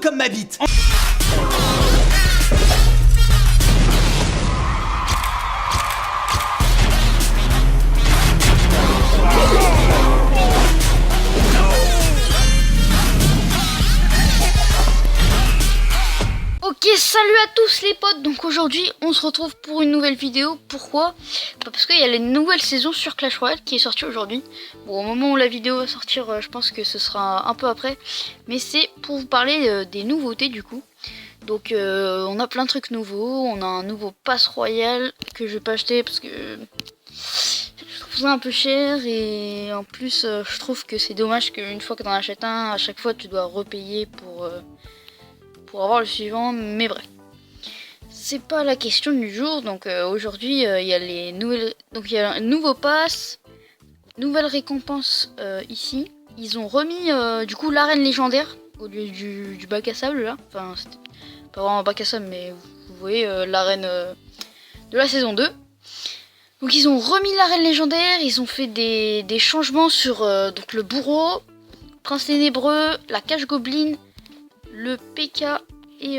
comme ma bite. Ok, salut à tous les potes. Donc aujourd'hui on se retrouve pour une nouvelle vidéo. Pourquoi? Parce qu'il y a la nouvelle saison sur Clash Royale qui est sortie aujourd'hui. Bon, au moment où la vidéo va sortir, je pense que ce sera un peu après, mais c'est pour vous parler des nouveautés du coup. Donc on a plein de trucs nouveaux. On a un nouveau pass royal que je vais pas acheter parce que je trouve ça un peu cher, et en plus je trouve que c'est dommage qu'une fois que t'en achètes un, à chaque fois tu dois repayer pour avoir le suivant. Mais bref, c'est pas la question du jour. Donc aujourd'hui il y a les nouvelles, donc il y a un nouveau pass, nouvelle récompense ici. Ils ont remis du coup l'arène légendaire au lieu du bac à sable là. Enfin c'était pas vraiment un bac à sable, mais vous voyez l'arène de la saison 2. Donc ils ont remis l'arène légendaire, ils ont fait des changements sur donc le bourreau, prince ténébreux, la cage gobeline, le PK et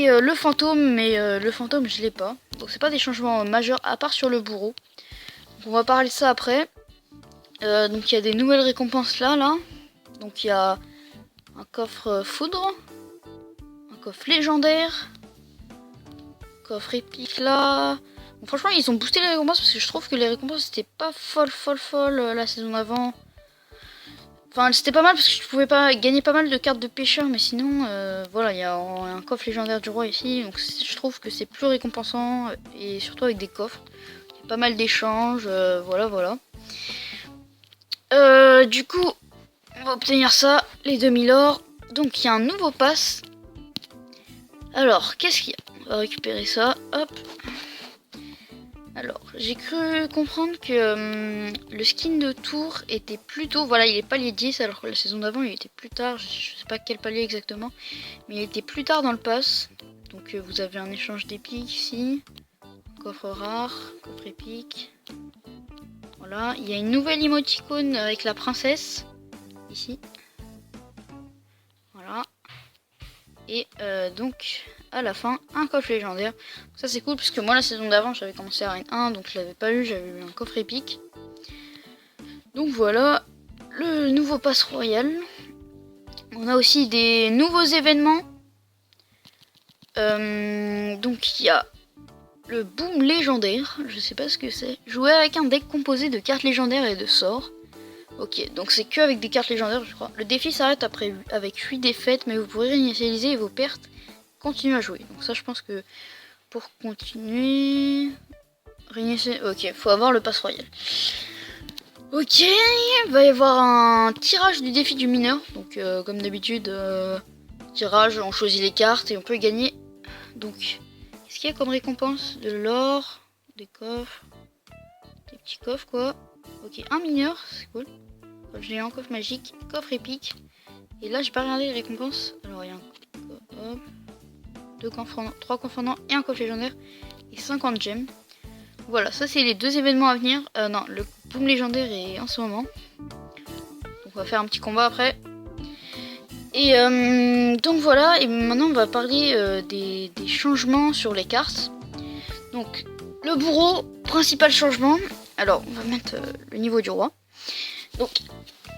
le fantôme, mais le fantôme je l'ai pas. Donc c'est pas des changements majeurs à part sur le bourreau. Donc, on va parler de ça après. Donc il y a des nouvelles récompenses là. Donc il y a un coffre foudre, un coffre légendaire, coffre épique là. Bon, franchement ils ont boosté les récompenses parce que je trouve que les récompenses c'était pas folle la saison d'avant. Enfin c'était pas mal parce que tu pouvais pas gagner pas mal de cartes de pêcheur, mais sinon voilà, il y a un coffre légendaire du roi ici, donc je trouve que c'est plus récompensant, et surtout avec des coffres. Il y a pas mal d'échanges, voilà. Du coup on va obtenir ça, les 2000 or. Donc il y a un nouveau pass. Alors qu'est-ce qu'il y a? On va récupérer ça, hop. Alors, j'ai cru comprendre que le skin de tour était plus tôt. Voilà, il est palier 10, alors que la saison d'avant il était plus tard. Je sais pas quel palier exactement, mais il était plus tard dans le pass. Donc vous avez un échange d'épiques ici. Coffre rare, coffre épique. Voilà, il y a une nouvelle émoticône avec la princesse ici. Voilà. Et donc à la fin un coffre légendaire. Ça c'est cool parce que moi la saison d'avant j'avais commencé à Arène 1, donc je l'avais pas eu, j'avais eu un coffre épique. Donc voilà le nouveau pass royal. On a aussi des nouveaux événements. Donc il y a le boom légendaire, je sais pas ce que c'est. Jouer avec un deck composé de cartes légendaires et de sorts. Ok, donc c'est que avec des cartes légendaires je crois. Le défi s'arrête avec 8 défaites, mais vous pourrez réinitialiser vos pertes, continuer à jouer. Donc ça je pense que pour continuer, ok, faut avoir le pass royal. Ok, il va y avoir un tirage du défi du mineur. Donc comme d'habitude, tirage, on choisit les cartes et on peut gagner. Donc qu'est-ce qu'il y a comme récompense? De l'or, des coffres, des petits coffres quoi. Ok, un mineur, c'est cool. Coffre géant, coffre magique, coffre épique. Et là j'ai pas regardé les récompenses. Alors il y a un deux confondants, 3 confondants et un coffre légendaire et 50 gemmes. Voilà, ça c'est les deux événements à venir. Non, le boom légendaire est en ce moment. Donc on va faire un petit combat après. Et donc voilà, et maintenant on va parler des changements sur les cartes. Donc le bourreau, principal changement. Alors on va mettre le niveau du roi. Donc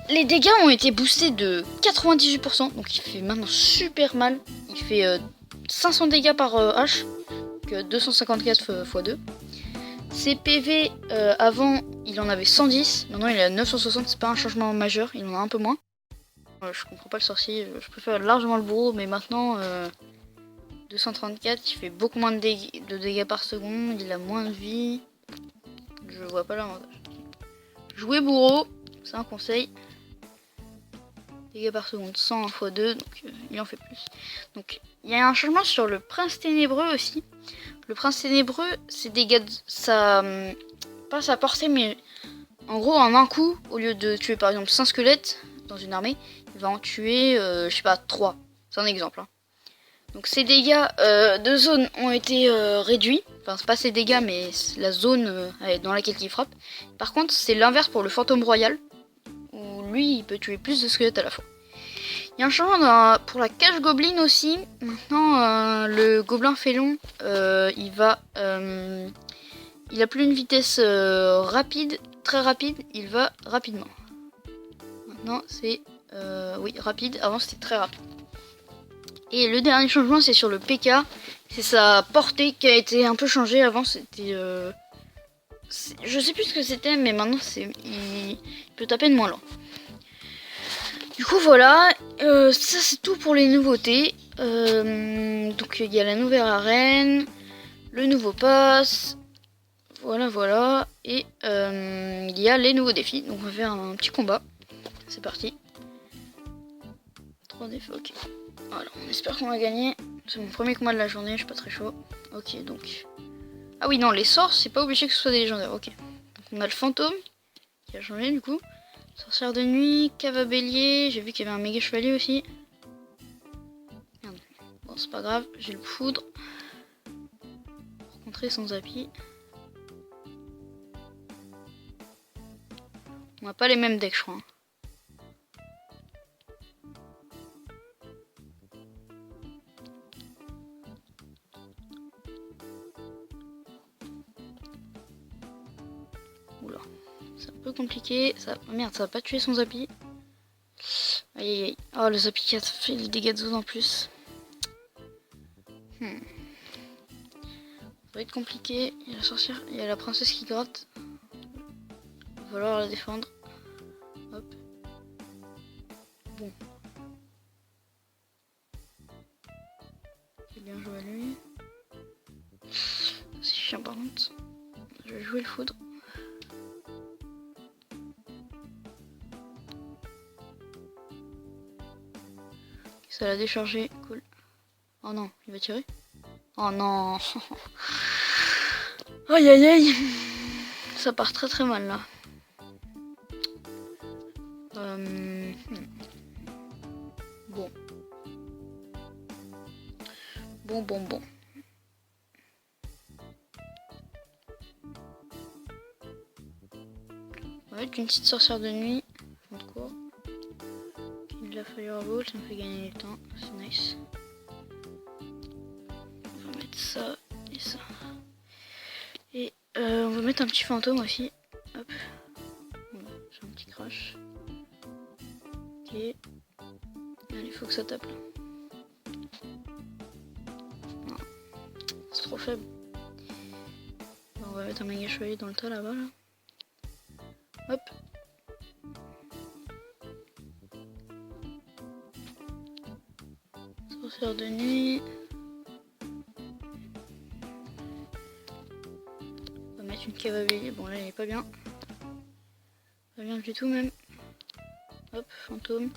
les dégâts ont été boostés de 98%, donc il fait maintenant super mal. Il fait 500 dégâts par H, donc 254 x 2. Ses PV avant il en avait 110, maintenant il est à 960, c'est pas un changement majeur, il en a un peu moins. Je comprends pas le sorcier, je préfère largement le bourreau, mais maintenant 234, il fait beaucoup moins de dégâts par seconde, il a moins de vie. Je vois pas l'avantage. Jouer bourreau, c'est un conseil. Dégâts par seconde 100 x 2, donc il en fait plus. Donc il y a un changement sur le prince ténébreux aussi. Le prince ténébreux, ses dégâts, ça pas sa portée, mais en gros en un coup, au lieu de tuer par exemple 5 squelettes dans une armée, il va en tuer je sais pas 3. C'est un exemple. Hein. Donc ces dégâts de zone ont été réduits. Enfin c'est pas ses dégâts, mais la zone dans laquelle il frappe. Par contre c'est l'inverse pour le fantôme royal, où lui il peut tuer plus de squelettes à la fois. Il y a un changement pour la cage gobelin aussi. Maintenant, le gobelin félon, il a plus une vitesse rapide, très rapide. Il va rapidement. Maintenant, c'est oui, rapide. Avant, c'était très rapide. Et le dernier changement, c'est sur le PK. C'est sa portée qui a été un peu changée. Avant, c'était... je sais plus ce que c'était, mais maintenant, il peut taper de moins lent. Du coup, voilà. Ça, c'est tout pour les nouveautés. Donc, il y a la nouvelle arène, le nouveau pass. Voilà. Et il y a les nouveaux défis. Donc, on va faire un petit combat. C'est parti. 3 défis, ok. Voilà, on espère qu'on va gagner. C'est mon premier combat de la journée, je suis pas très chaud. Ok, donc... Ah oui, non, les sorts, c'est pas obligé que ce soit des légendaires. Ok. Donc on a le fantôme, qui a changé du coup. Sorcière de nuit, cave à bélier. J'ai vu qu'il y avait un méga chevalier aussi. Merde. Bon, c'est pas grave, j'ai le foudre. Pour contrer sans appui. On n'a pas les mêmes decks, je crois. Hein. Oula, c'est un peu compliqué. Ça... Oh merde, ça va pas tuer son Zappy. Aïe. Oh, le Zappy qui a fait le dégât de zone en plus. Ça va être compliqué. Il y a la sorcière, il y a la princesse qui gratte. Il va falloir la défendre. Hop. Bon. J'ai bien joué à lui. C'est chiant par contre. Je vais jouer le foudre. Ça l'a déchargé, cool. Oh non, il va tirer. Oh non. Aïe. Ça part très mal là. Bon. On va mettre une petite sorcière de nuit. Fond de cours. Il a Fireball, ça me fait gagner du temps. C'est nice. On va mettre ça et ça. Et on va mettre un petit fantôme aussi. Hop. Voilà, j'ai un petit crash. Ok. Allez, il faut que ça tape là. C'est trop faible. On va mettre un méga chevalier dans le tas là-bas là. Hop. Sorcière de nuit. On va mettre une cave à bélier. Bon là il est pas bien. Pas bien du tout même. Hop, fantôme.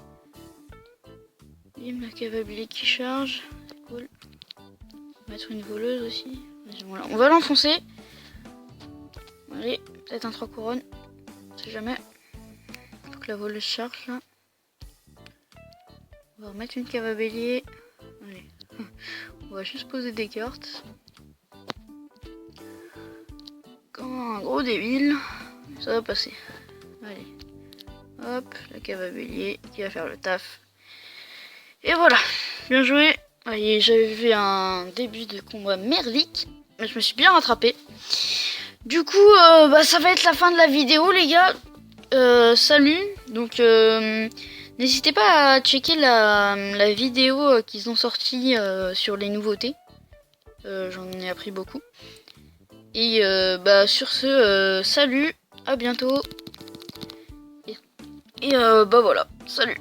Bim, la cave à bélier qui charge. C'est cool. On va mettre une voleuse aussi. Voilà. On va l'enfoncer. Allez, peut-être un 3 couronnes. On sait jamais. Faut que la voleuse charge là. On va remettre une cave à bélier. Allez. On va juste poser des cartes. Comme un gros débile. Ça va passer. Allez. Hop, la cave à bélier qui va faire le taf. Et voilà. Bien joué. Allez, j'avais fait un début de combat merdique. Mais je me suis bien rattrapé. Du coup, ça va être la fin de la vidéo, les gars. Salut. Donc, n'hésitez pas à checker la vidéo qu'ils ont sortie sur les nouveautés. J'en ai appris beaucoup. Et sur ce, salut, à bientôt. Et voilà, salut.